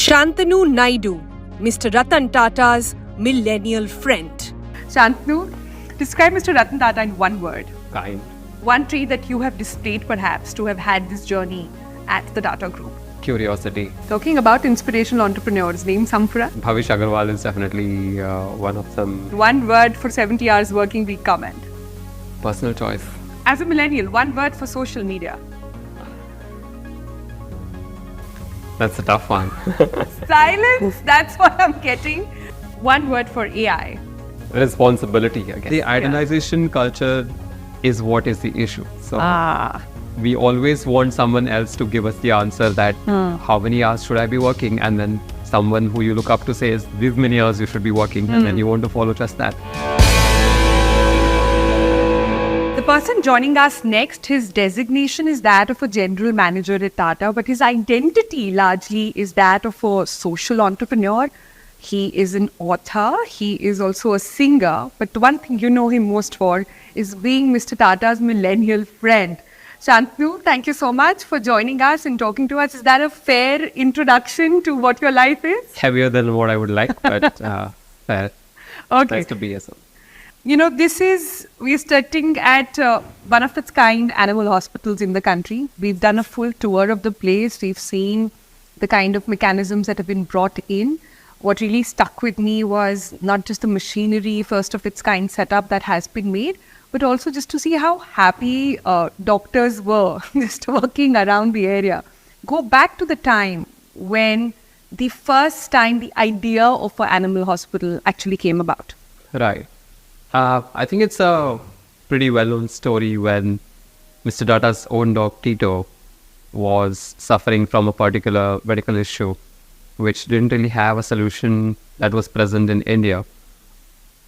Shantanu Naidu, Mr. Ratantata's millennial friend. Shantanu, describe Mr. Ratantata in one word. Kind. One trait that you have displayed perhaps to have had this journey at the Tata Group. Curiosity. Talking about inspirational entrepreneurs, name some for us. Bhavish Agarwal is definitely one of them. One word for 70 hours working week comment. Personal choice. As a millennial, one word for social media. That's a tough one. Silence, that's what I'm getting. One word for AI. Responsibility, I guess. The idealization culture is what is the issue. So we always want someone else to give us the answer that how many hours should I be working, and then someone who you look up to says these many hours you should be working, and then you want to follow just that. The person joining us next, his designation is that of a general manager at Tata, but his identity largely is that of a social entrepreneur. He is an author, he is also a singer, but the one thing you know him most for is being Mr. Tata's millennial friend. Shantanu, thank you so much for joining us and talking to us. Is that a fair introduction to what your life is? Heavier than what I would like, but fair. Okay. Nice to be here. So. You know, we're starting at one of its kind animal hospitals in the country. We've done a full tour of the place. We've seen the kind of mechanisms that have been brought in. What really stuck with me was not just the machinery, first of its kind setup that has been made, but also just to see how happy doctors were just working around the area. Go back to the time when the first time the idea of an animal hospital actually came about. Right. I think it's a pretty well-known story when Mr. Tata's own dog Tito was suffering from a particular medical issue which didn't really have a solution that was present in India.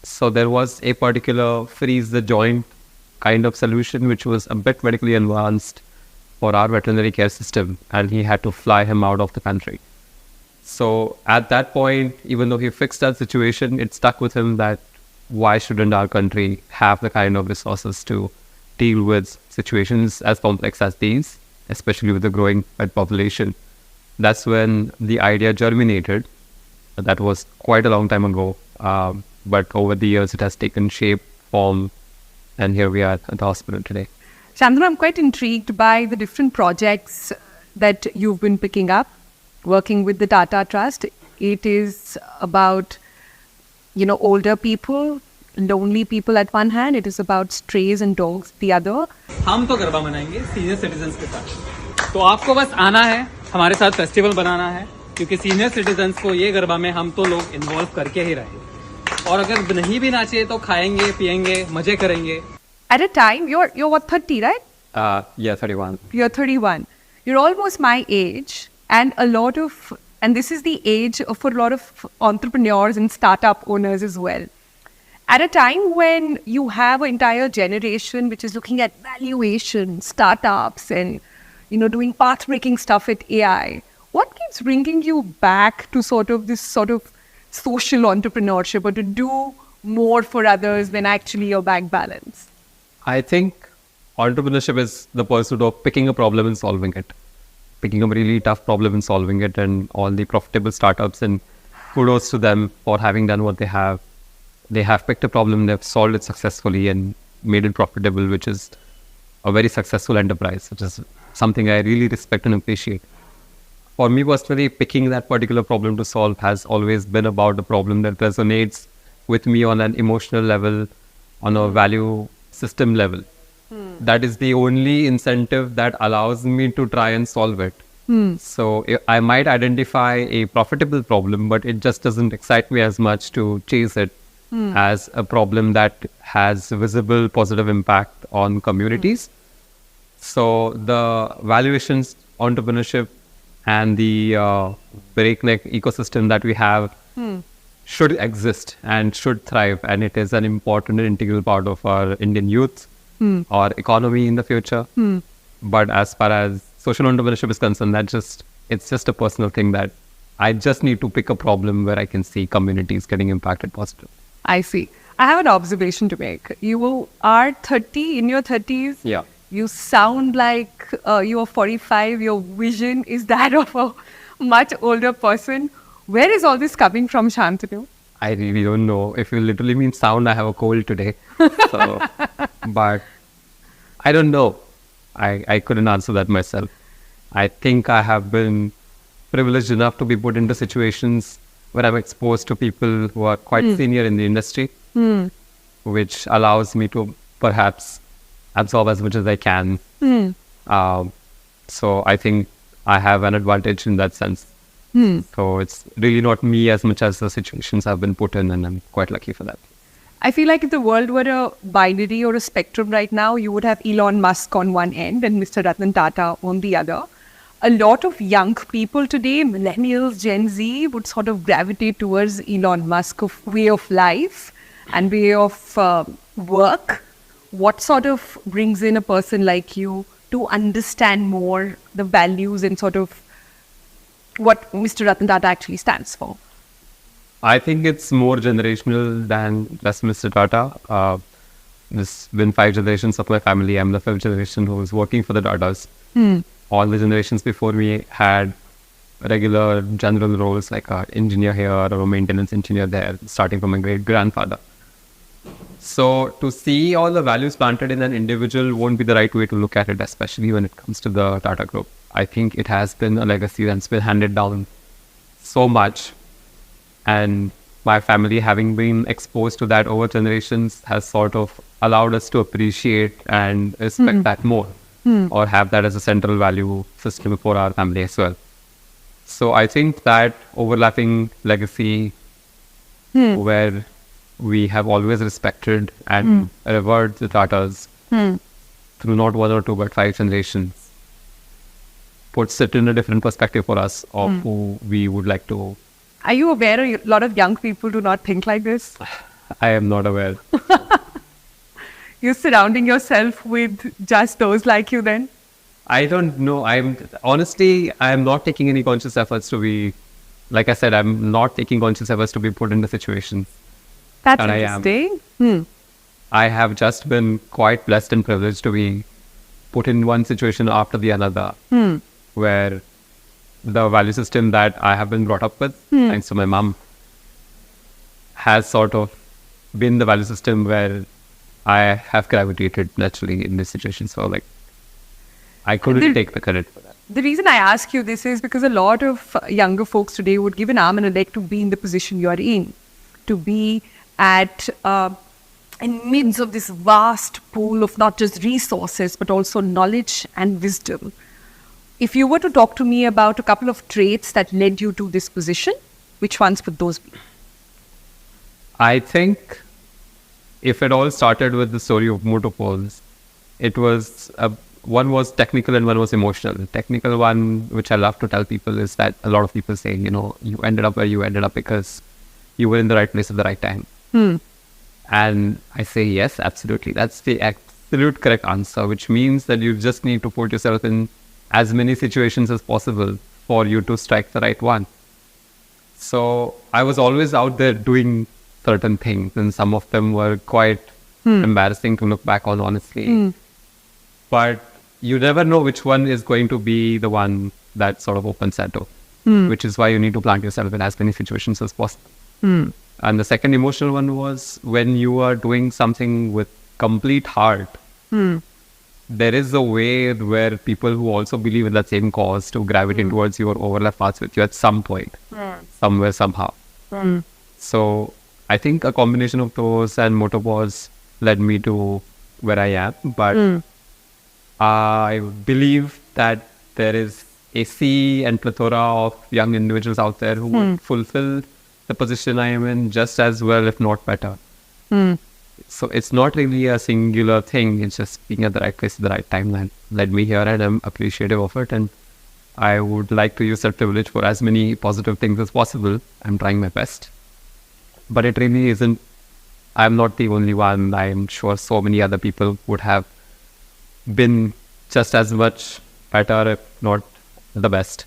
So there was a particular freeze the joint kind of solution which was a bit medically advanced for our veterinary care system, and he had to fly him out of the country. So at that point, even though he fixed that situation, it stuck with him that why shouldn't our country have the kind of resources to deal with situations as complex as these, especially with the growing pet population. That's when the idea germinated. That was quite a long time ago, but over the years it has taken shape, form, and here we are at the hospital today. Shantanu, I'm quite intrigued by the different projects that you've been picking up, working with the Tata Trust. It is about older people, lonely people at one hand. It is about strays and dogs the other. हम तो गरबा मनाएंगे senior citizens के साथ, तो आपको बस आना है, हमारे साथ फेस्टिवल बनाना है, क्योंकि सीनियर सिटीजन्स को ये गरबा में हम तो लोग इन्वॉल्व करके ही रहेंगे, और अगर नहीं भी नाचे तो खाएंगे पिएंगे मजे करेंगे. At a time, you're what, 30, right? Yeah, 31. You're 31. You're almost my age, and this is the age of a lot of entrepreneurs and startup owners as well. At a time when you have an entire generation which is looking at valuation, startups, and doing path-breaking stuff at AI, what keeps bringing you back to this social entrepreneurship, or to do more for others than actually your bank balance? I think entrepreneurship is the pursuit of picking a problem and solving it. Picking a really tough problem and solving it, and all the profitable startups, and kudos to them for having done what they have. They have picked a problem, they've solved it successfully and made it profitable, which is a very successful enterprise, which is something I really respect and appreciate. For me personally, picking that particular problem to solve has always been about a problem that resonates with me on an emotional level, on a value system level. That is the only incentive that allows me to try and solve it. So I might identify a profitable problem, but it just doesn't excite me as much to chase it as a problem that has visible positive impact on communities. So the valuations, entrepreneurship, and the breakneck ecosystem that we have should exist and should thrive, and it is an important and integral part of our Indian youth, our economy in the future. But as far as social entrepreneurship is concerned, it's just a personal thing that I just need to pick a problem where I can see communities getting impacted positively. I see. I have an observation to make. You are 30, in your 30s. Yeah. You sound like you are 45. Your vision is that of a much older person. Where is all this coming from, Shantanu? I really don't know. If you literally mean sound, I have a cold today. So, but I don't know. I couldn't answer that myself. I think I have been privileged enough to be put into situations where I'm exposed to people who are quite senior in the industry, which allows me to perhaps absorb as much as I can. So I think I have an advantage in that sense. So it's really not me as much as the situations I've been put in, and I'm quite lucky for that. I feel like if the world were a binary or a spectrum right now, you would have Elon Musk on one end and Mr. Ratantata on the other. A lot of young people today, millennials, Gen Z, would sort of gravitate towards Elon Musk of way of life and way of work. What sort of brings in a person like you to understand more the values and sort of what Mr. Ratantata actually stands for? I think it's more generational than just Mr. Tata. There's been 5 generations of my family. I'm the 5th generation who is working for the Tatas. All the generations before me had regular general roles like an engineer here or a maintenance engineer there, starting from my great-grandfather. So to see all the values planted in an individual won't be the right way to look at it, especially when it comes to the Tata Group. I think it has been a legacy that's been handed down so much. And my family, having been exposed to that over generations, has sort of allowed us to appreciate and respect that more, or have that as a central value system for our family as well. So I think that overlapping legacy where we have always respected and revered the Tatas through not 1 or 2 but 5 generations puts it in a different perspective for us of who we would like to. Are you aware a lot of young people do not think like this? I am not aware. You're surrounding yourself with just those like you then? I don't know. I'm not taking any conscious efforts to be, like I said, I'm not taking conscious efforts to be put into situations. That's And interesting. I have just been quite blessed and privileged to be put in one situation after the another, where the value system that I have been brought up with, thanks to my mom, has sort of been the value system where I have gravitated naturally in this situation. So like, I couldn't take the credit for that. The reason I ask you this is because a lot of younger folks today would give an arm and a leg to be in the position you are in, to be at in midst of this vast pool of not just resources but also knowledge and wisdom. If you were to talk to me about a couple of traits that led you to this position, which ones would those be? I think if it all started with the story of motorpoles, it was one was technical and one was emotional. The technical one, which I love to tell people, is that a lot of people say, you ended up where you ended up because you were in the right place at the right time. And I say, yes, absolutely. That's the absolute correct answer, which means that you just need to put yourself in as many situations as possible for you to strike the right one. So I was always out there doing certain things, and some of them were quite embarrassing to look back on, honestly. But you never know which one is going to be the one that sort of opens that door, which is why you need to plant yourself in as many situations as possible. And the second emotional one was when you are doing something with complete heart, there is a way where people who also believe in that same cause to gravitate towards you or overlap paths with you at some point, somewhere, somehow. So I think a combination of those and motorpoles led me to where I am. But I believe that there is a sea and plethora of young individuals out there who would fulfill the position I am in just as well, if not better. So it's not really a singular thing. It's just being at the right place at the right time that led me here, and I'm appreciative of it. And I would like to use that privilege for as many positive things as possible. I'm trying my best. But it really isn't, I'm not the only one. I'm sure so many other people would have been just as much better, if not the best,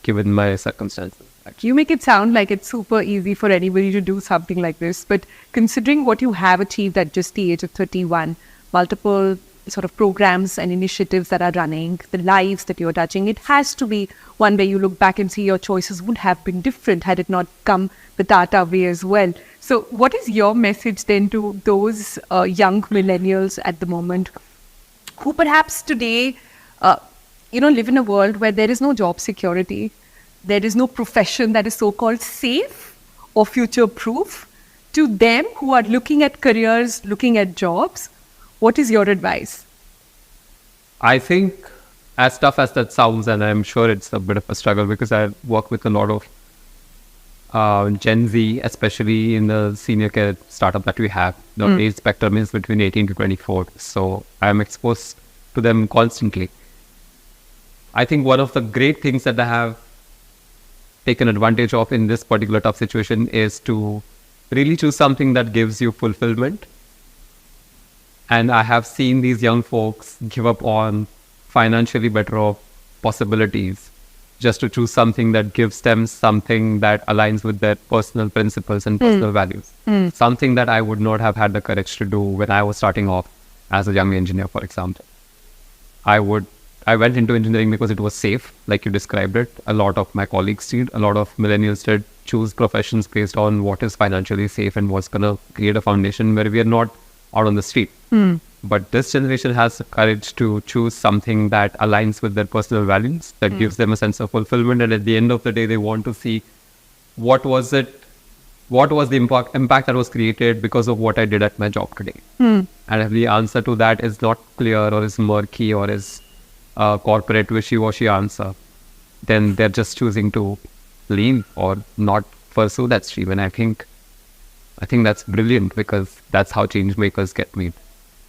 given my circumstances. You make it sound like it's super easy for anybody to do something like this, but considering what you have achieved at just the age of 31, multiple sort of programs and initiatives that are running, the lives that you're touching, it has to be one where you look back and see your choices would have been different had it not come the Tata way as well. So what is your message then to those young millennials at the moment who perhaps today, live in a world where there is no job security, there is no profession that is so-called safe or future-proof? To them who are looking at careers, looking at jobs, what is your advice? I think, as tough as that sounds, and I'm sure it's a bit of a struggle because I work with a lot of Gen Z, especially in the senior care startup that we have. The age spectrum is between 18 to 24. So I'm exposed to them constantly. I think one of the great things that I have taken advantage of in this particular tough situation is to really choose something that gives you fulfillment. And I have seen these young folks give up on financially better off possibilities just to choose something that gives them something that aligns with their personal principles and personal values. Something that I would not have had the courage to do when I was starting off as a young engineer, for example. I went into engineering because it was safe, like you described it. A lot of my colleagues did, a lot of millennials did choose professions based on what is financially safe and what's going to create a foundation where we are not out on the street. But this generation has the courage to choose something that aligns with their personal values, that gives them a sense of fulfillment. And at the end of the day, they want to see what was the impact that was created because of what I did at my job today. And if the answer to that is not clear or is murky or is corporate wishy-washy answer, then they're just choosing to leave or not pursue that stream. And I think that's brilliant because that's how change makers get made.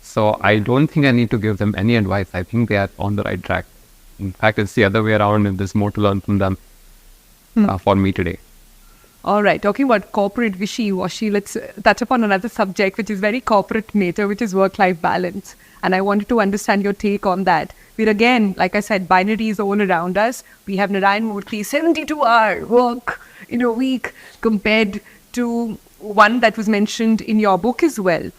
So I don't think I need to give them any advice. I think they are on the right track. In fact, it's the other way around, and there's more to learn from them for me today. All right. Talking about corporate wishy-washy, let's touch upon another subject which is very corporate nature, which is work-life balance. And I wanted to understand your take on that. We're again, like I said, binaries all around us. We have Narayan Murthy, 72-hour work in a week, compared to one that was mentioned in your book as well.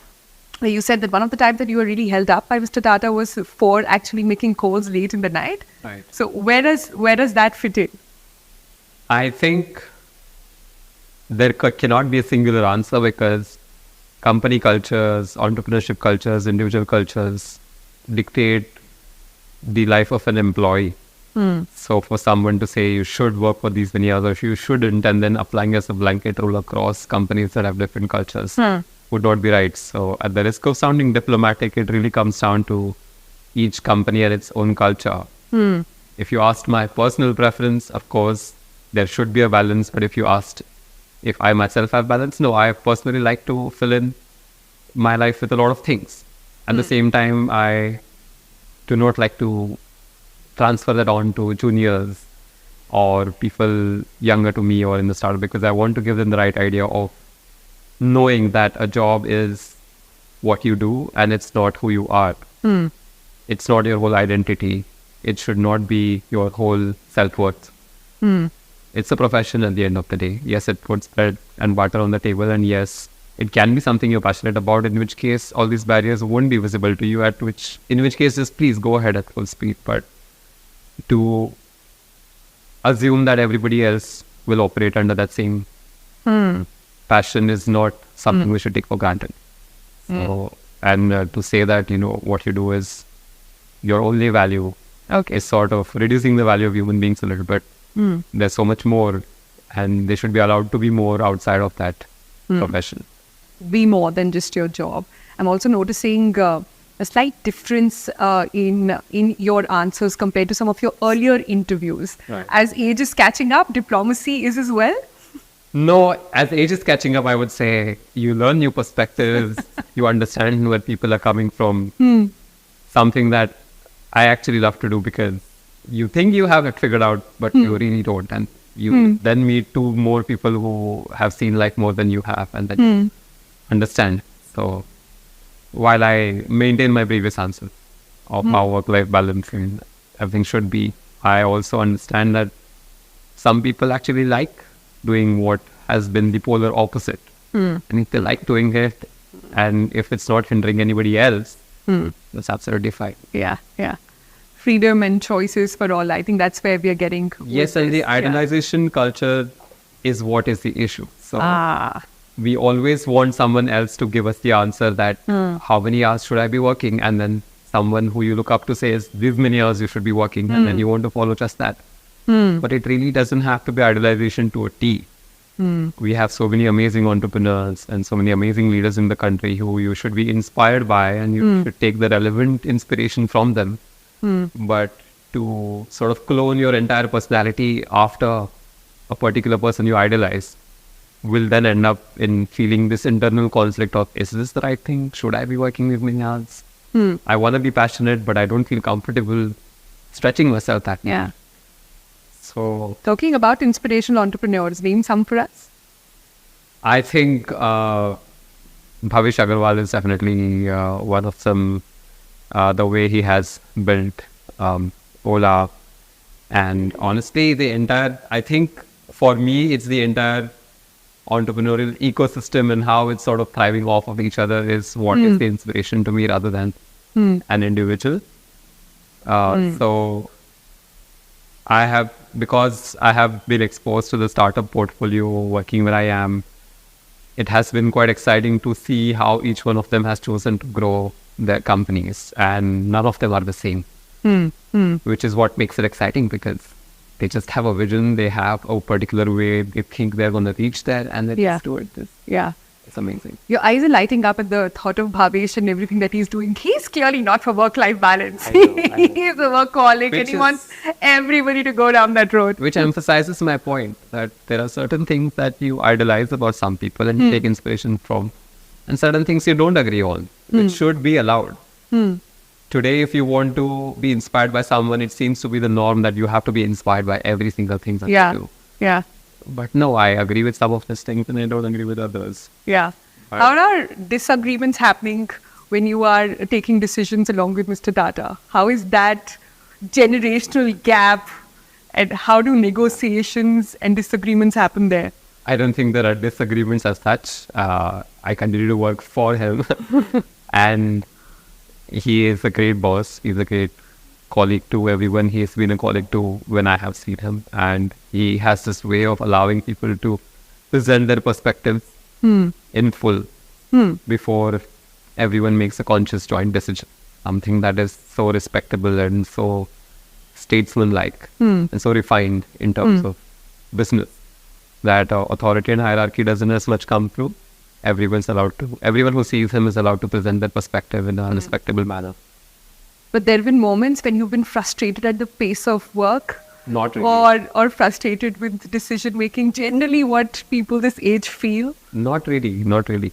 You said that one of the times that you were really held up by Mr. Tata was for actually making calls late in the night. Right. So where does that fit in? I think there cannot be a singular answer because company cultures, entrepreneurship cultures, individual cultures dictate the life of an employee. So for someone to say you should work for these many hours or you shouldn't, and then applying as a blanket rule across companies that have different cultures would not be right. So at the risk of sounding diplomatic, it really comes down to each company and its own culture. If you asked my personal preference, of course, there should be a balance. But if you asked if I myself have balance, no, I personally like to fill in my life with a lot of things. At the same time, I do not like to transfer that on to juniors or people younger to me or in the startup, because I want to give them the right idea of knowing that a job is what you do and it's not who you are. It's not your whole identity. It should not be your whole self-worth. It's a profession at the end of the day. Yes, it puts bread and butter on the table, and yes, it can be something you're passionate about, in which case all these barriers won't be visible to you, in which case just please go ahead at full speed. But to assume that everybody else will operate under that same passion is not something we should take for granted. So, and to say that, what you do is your only value is sort of reducing the value of human beings a little bit. There's so much more, and they should be allowed to be more outside of that profession. Be more than just your job. I'm also noticing a slight difference in your answers compared to some of your earlier interviews. Right. As age is catching up, diplomacy is as well? No, as age is catching up, I would say you learn new perspectives, you understand where people are coming from. Something that I actually love to do, because you think you have it figured out, but you really don't. And you then meet two more people who have seen life more than you have, and then understand. So while I maintain my previous answer of how work-life balance and everything should be, I also understand that some people actually like doing what has been the polar opposite. And if they like doing it, and if it's not hindering anybody else, That's absolutely fine. Yeah, yeah. Freedom and choices for all. I think that's where we are getting. Yes, and the idealization culture is what is the issue. So we always want someone else to give us the answer that how many hours should I be working? And then someone who you look up to says, these many hours you should be working. And then you want to follow just that. But it really doesn't have to be idealization to a T. We have so many amazing entrepreneurs and so many amazing leaders in the country who you should be inspired by, and you should take the relevant inspiration from them. But to sort of clone your entire personality after a particular person you idolize will then end up in feeling this internal conflict of, is this the right thing? Should I be working with many hours? I want to be passionate, but I don't feel comfortable stretching myself that much. Yeah. So Talking about inspirational entrepreneurs, name some for us. I think Bhavish Agarwal is definitely one of them. The way he has built Ola, and honestly, I think for me, it's the entire entrepreneurial ecosystem and how it's sort of thriving off of each other is what is the inspiration to me rather than an individual. So because I have been exposed to the startup portfolio working where I am, it has been quite exciting to see how each one of them has chosen to grow their companies, and none of them are the same, which is what makes it exciting, because they just have a vision, they have a particular way they think they're going to reach there, and they just do it. It's amazing. Your eyes are lighting up at the thought of Bhavesh and everything that he's doing. He's clearly not for work-life balance. I know. He's a workaholic, and he wants everybody to go down that road. Which emphasizes my point that there are certain things that you idolize about some people and take inspiration from, and certain things you don't agree on, which should be allowed. Today, if you want to be inspired by someone, it seems to be the norm that you have to be inspired by every single thing that you do. Yeah. But no, I agree with some of these things and I don't agree with others. Yeah. How are disagreements happening when you are taking decisions along with Mr. Tata? How is that generational gap, and how do negotiations and disagreements happen there? I don't think there are disagreements as such. I continue to work for him and he is a great boss. He's a great colleague to everyone. He's been a colleague to when I have seen him, and he has this way of allowing people to present their perspectives in full before everyone makes a conscious joint decision. Something that is so respectable and so statesman-like and so refined in terms of business that authority and hierarchy doesn't as much come through. Everyone who sees him is allowed to present their perspective in a respectable manner. But there have been moments when you've been frustrated at the pace of work? Not really. Or frustrated with decision making, generally what people this age feel? Not really.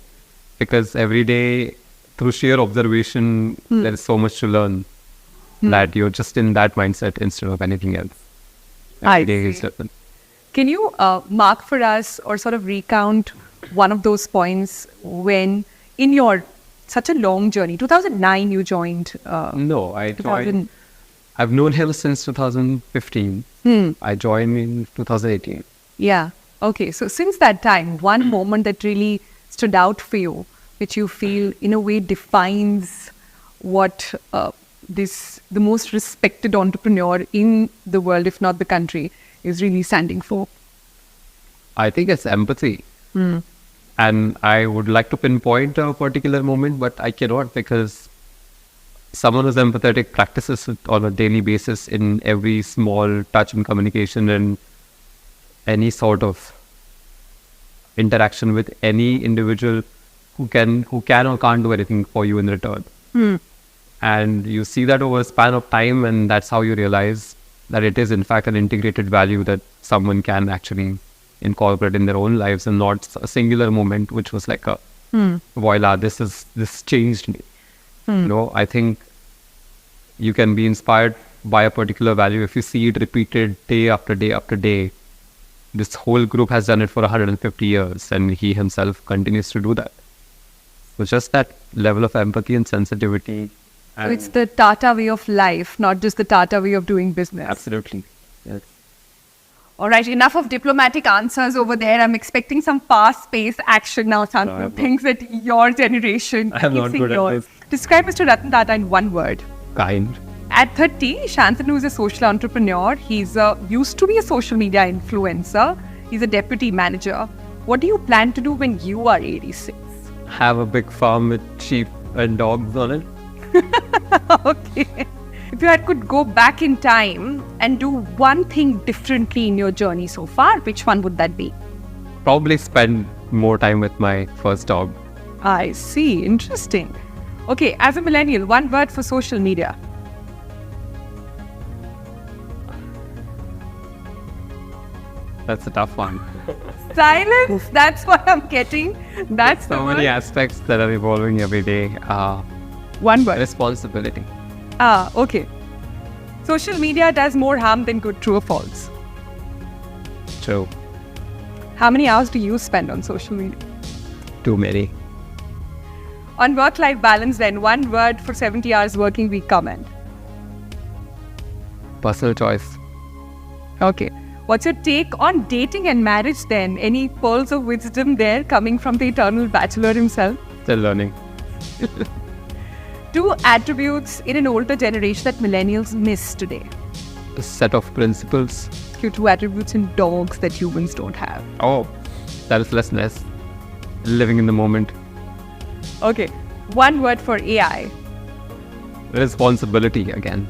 Because every day, through sheer observation, there is so much to learn that you're just in that mindset instead of anything else. Every day is different. Can you mark for us or sort of recount one of those points when in your such a long journey, 2009 you joined? No, I joined. I've known him since 2015. I joined in 2018. Yeah. Okay. So since that time, one moment that really stood out for you, which you feel in a way defines what the most respected entrepreneur in the world, if not the country, is really standing for? I think it's empathy. And I would like to pinpoint a particular moment, but I cannot, because someone who's empathetic practices it on a daily basis in every small touch and communication and any sort of interaction with any individual who can or can't do anything for you in return. And you see that over a span of time, and that's how you realize that it is in fact an integrated value that someone can actually incorporate in their own lives, and not a singular moment which was like a voila, this changed me. No, I think you can be inspired by a particular value if you see it repeated day after day after day. This whole group has done it for 150 years and he himself continues to do that. So just that level of empathy and sensitivity. So it's the Tata way of life, not just the Tata way of doing business. Absolutely. Yes. All right, enough of diplomatic answers over there. I'm expecting some fast-paced action now, Shantanu. Things that your generation I'm not good at this. Describe Mr. Ratantata in one word. Kind. At 30, Shantanu is a social entrepreneur. He's used to be a social media influencer. He's a deputy manager. What do you plan to do when you are 86? Have a big farm with sheep and dogs on it. Okay. If you could go back in time and do one thing differently in your journey so far, which one would that be? Probably spend more time with my first dog. I see. Interesting. Okay, as a millennial, one word for social media. That's a tough one. Silence. That's what I'm getting. That's the So word. many aspects that are evolving every day. One word. Responsibility. Okay. Social media does more harm than good, true or false? True. How many hours do you spend on social media? Too many. On work-life balance then, one word for 70 hours working week comment. Personal choice. Okay. What's your take on dating and marriage then? Any pearls of wisdom there coming from the eternal bachelor himself? Still learning. Two attributes in an older generation that millennials miss today. A set of principles. Two attributes in dogs that humans don't have. Oh, selflessness. Living in the moment. Okay. One word for AI. Responsibility again.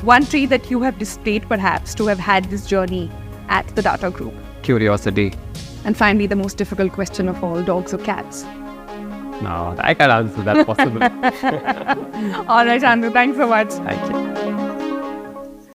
One trait that you have displayed perhaps to have had this journey at the data group. Curiosity. And finally, the most difficult question of all, dogs or cats? No, I can't answer that possibly. All right, Shantanu, thanks so much. Thank you.